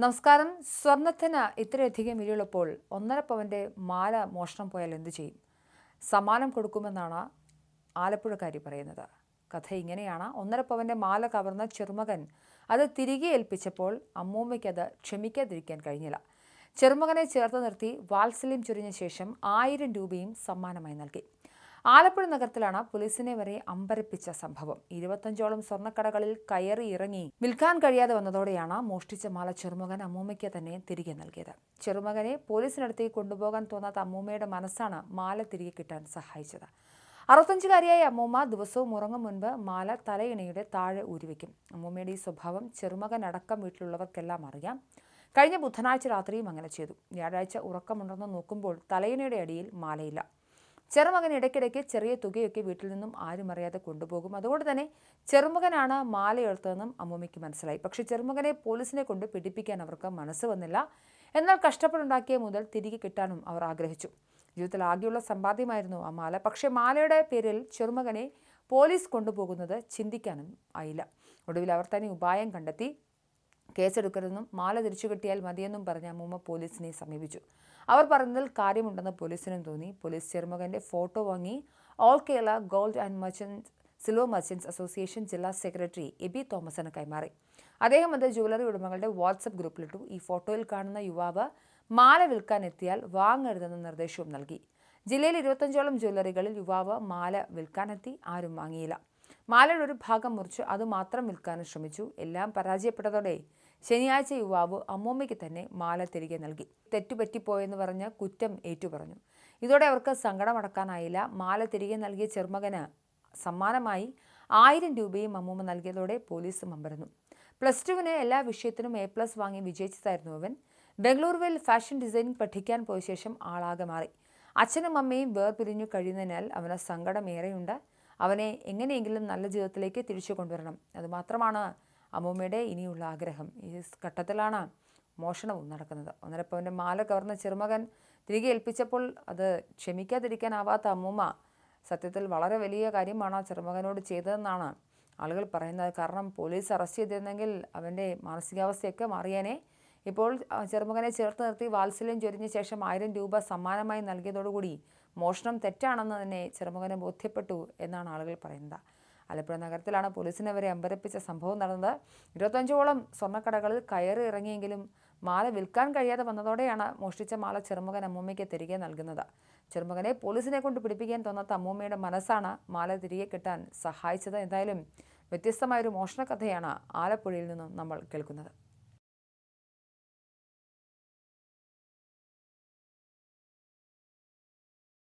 നമസ്കാരം. സ്വർണത്തിന് ഇത്രയധികം വിലയുള്ളപ്പോൾ 1.5 പവന്റെ മാല മോഷണം പോയാൽ എന്തു ചെയ്യും? സമ്മാനം കൊടുക്കുമെന്നാണ് ആലപ്പുഴക്കാരി പറയുന്നത്. കഥ ഇങ്ങനെയാണ്. 1.5 പവന്റെ മാല കവർന്ന ചെറുമകൻ അത് തിരികെ ഏൽപ്പിച്ചപ്പോൾ അമ്മൂമ്മയ്ക്കത് ക്ഷമിക്കാതിരിക്കാൻ കഴിഞ്ഞില്ല. ചെറുമകനെ ചേർത്ത് നിർത്തി വാത്സല്യം ചൊരിഞ്ഞ ശേഷം 1000 രൂപയും സമ്മാനമായി നൽകി. ആലപ്പുഴ നഗരത്തിലാണ് പോലീസിനെ വരെ അമ്പരപ്പിച്ച സംഭവം. 25ഓളം സ്വർണ്ണക്കടകളിൽ കയറി ഇറങ്ങി വിൽക്കാൻ കഴിയാതെ വന്നതോടെയാണ് മോഷ്ടിച്ച മാല ചെറുമകൻ അമ്മൂമ്മയ്ക്ക് തന്നെ തിരികെ നൽകിയത്. ചെറുമകനെ പോലീസിനടുത്തേക്ക് കൊണ്ടുപോകാൻ തോന്നാത്ത അമ്മൂമ്മയുടെ മനസ്സാണ് മാല തിരികെ കിട്ടാൻ സഹായിച്ചത്. 65കാരിയായ അമ്മൂമ്മ ദിവസവും ഉറങ്ങും മുൻപ് മാല തലയിണയുടെ താഴെ ഊരിവെക്കും. അമ്മൂമ്മയുടെ ഈ സ്വഭാവം ചെറുമകൻ അടക്കം വീട്ടിലുള്ളവർക്കെല്ലാം അറിയാം. കഴിഞ്ഞ ബുധനാഴ്ച രാത്രിയും അങ്ങനെ ചെയ്തു. വ്യാഴാഴ്ച ഉറക്കമുണ്ടെന്ന് നോക്കുമ്പോൾ തലയിണയുടെ അടിയിൽ മാലയില്ല. ചെറുമകൻ ഇടയ്ക്കിടയ്ക്ക് ചെറിയ തുകയൊക്കെ വീട്ടിൽ നിന്നും ആരും അറിയാതെ കൊണ്ടുപോകും. അതുകൊണ്ട് തന്നെ ചെറുമകനാണ് മാലയെടുത്തതെന്നും അമ്മൂമ്മയ്ക്ക് മനസ്സിലായി. പക്ഷേ ചെറുമകനെ പോലീസിനെ കൊണ്ട് പിടിപ്പിക്കാൻ അവർക്ക് മനസ്സ് വന്നില്ല. എന്നാൽ കഷ്ടപ്പെടുണ്ടാക്കിയ മുതൽ തിരികെ കിട്ടാനും അവർ ആഗ്രഹിച്ചു. ജീവിതത്തിൽ ആകെയുള്ള സമ്പാദ്യമായിരുന്നു ആ മാല. പക്ഷേ മാലയുടെ പേരിൽ ചെറുമകനെ പോലീസ് കൊണ്ടുപോകുന്നത് ചിന്തിക്കാനും ആയില്ല. ഒടുവിൽ അവർ തന്നെ ഉപായം കണ്ടെത്തി. കേസെടുക്കരുതെന്നും മാല തിരിച്ചു കിട്ടിയാൽ മതിയെന്നും പറഞ്ഞ അമ്മൂമ്മ പോലീസിനെ സമീപിച്ചു. അവർ പറഞ്ഞതിൽ കാര്യമുണ്ടെന്ന് പോലീസിനും തോന്നി. പോലീസ് ചെറുമകന്റെ ഫോട്ടോ വാങ്ങി all Kerala gold and silver merchants association ജില്ലാ സെക്രട്ടറി എബി തോമസിന് കൈമാറി. അദ്ദേഹം അത് ജ്വല്ലറി ഉടമകളുടെ വാട്സപ്പ് ഗ്രൂപ്പിലിട്ടു. ഈ ഫോട്ടോയിൽ കാണുന്ന യുവാവ് മാല വിൽക്കാൻ എത്തിയാൽ വാങ്ങരുതെന്ന നിർദ്ദേശവും നൽകി. ജില്ലയിൽ 25ഓളം ജ്വല്ലറികളിൽ യുവാവ് മാല വിൽക്കാനെത്തി. ആരും വാങ്ങിയില്ല. മാലയുടെ ഒരു ഭാഗം മുറിച്ച് അതുമാത്രം വിൽക്കാനും ശ്രമിച്ചു. എല്ലാം പരാജയപ്പെട്ടതോടെ ശനിയാഴ്ച യുവാവ് അമ്മൂമ്മയ്ക്ക് തന്നെ മാല തിരികെ നൽകി. തെറ്റുപറ്റിപ്പോയെന്ന് പറഞ്ഞ് കുറ്റം ഏറ്റുപറഞ്ഞു. ഇതോടെ അവർക്ക് സങ്കടമടക്കാനായില്ല. മാല തിരികെ നൽകിയ ചെറുമകന് സമ്മാനമായി 1000 രൂപയും അമ്മൂമ്മ നൽകിയതോടെ പോലീസും അമ്പരന്നു. +2 എല്ലാ വിഷയത്തിനും A+ വാങ്ങി വിജയിച്ചതായിരുന്നു അവൻ. ബംഗളൂരുവിൽ ഫാഷൻ ഡിസൈനിങ് പഠിക്കാൻ പോയ ശേഷം ആളാകെ മാറി. അച്ഛനും അമ്മയും വേർപിരിഞ്ഞു കഴിയുന്നതിനാൽ അവന് സങ്കടമേറെയുണ്ട്. അവനെ എങ്ങനെയെങ്കിലും നല്ല ജീവിതത്തിലേക്ക് തിരിച്ചു കൊണ്ടുവരണം. അതുമാത്രമാണ് അമ്മൂമ്മയുടെ ഇനിയുള്ള ആഗ്രഹം. ഈ ഘട്ടത്തിലാണ് മോഷണവും നടക്കുന്നത്. 1.5 പവന്റെ മാല കവർന്ന ചെറുമകൻ തിരികെ ഏൽപ്പിച്ചപ്പോൾ അത് ക്ഷമിക്കാതിരിക്കാനാവാത്ത അമ്മൂമ്മ സത്യത്തിൽ വളരെ വലിയ കാര്യമാണ് ആ ചെറുമകനോട് ചെയ്തതെന്നാണ് ആളുകൾ പറയുന്നത്. കാരണം പോലീസ് അറസ്റ്റ് ചെയ്തിരുന്നെങ്കിൽ അവൻ്റെ മാനസികാവസ്ഥയൊക്കെ മാറിയേനെ. ഇപ്പോൾ ചെറുമകനെ ചേർത്ത് നിർത്തി വാത്സല്യം ചൊരിഞ്ഞ ശേഷം 1000 രൂപ സമ്മാനമായി നൽകിയതോടുകൂടി മോഷണം തെറ്റാണെന്ന് തന്നെ ചെറുമകനെ ബോധ്യപ്പെട്ടു എന്നാണ് ആളുകൾ പറയുന്നത്. ആലപ്പുഴ നഗരത്തിലാണ് പോലീസിനെ വരെ അമ്പരപ്പിച്ച സംഭവം നടന്നത്. 25ഓളം സ്വർണ്ണക്കടകളിൽ കയറി ഇറങ്ങിയെങ്കിലും മാല വിൽക്കാൻ കഴിയാതെ വന്നതോടെയാണ് മോഷ്ടിച്ച മാല ചെറുമകൻ അമ്മൂമ്മയ്ക്ക് തിരികെ നൽകുന്നത്. ചെറുമകനെ പോലീസിനെ കൊണ്ട് പിടിപ്പിക്കാൻ തോന്നാത്ത അമ്മൂമ്മയുടെ മനസ്സാണ് മാല തിരികെ കിട്ടാൻ സഹായിച്ചത്. എന്തായാലും വ്യത്യസ്തമായൊരു മോഷണ കഥയാണ് ആലപ്പുഴയിൽ നിന്നും നമ്മൾ കേൾക്കുന്നത്.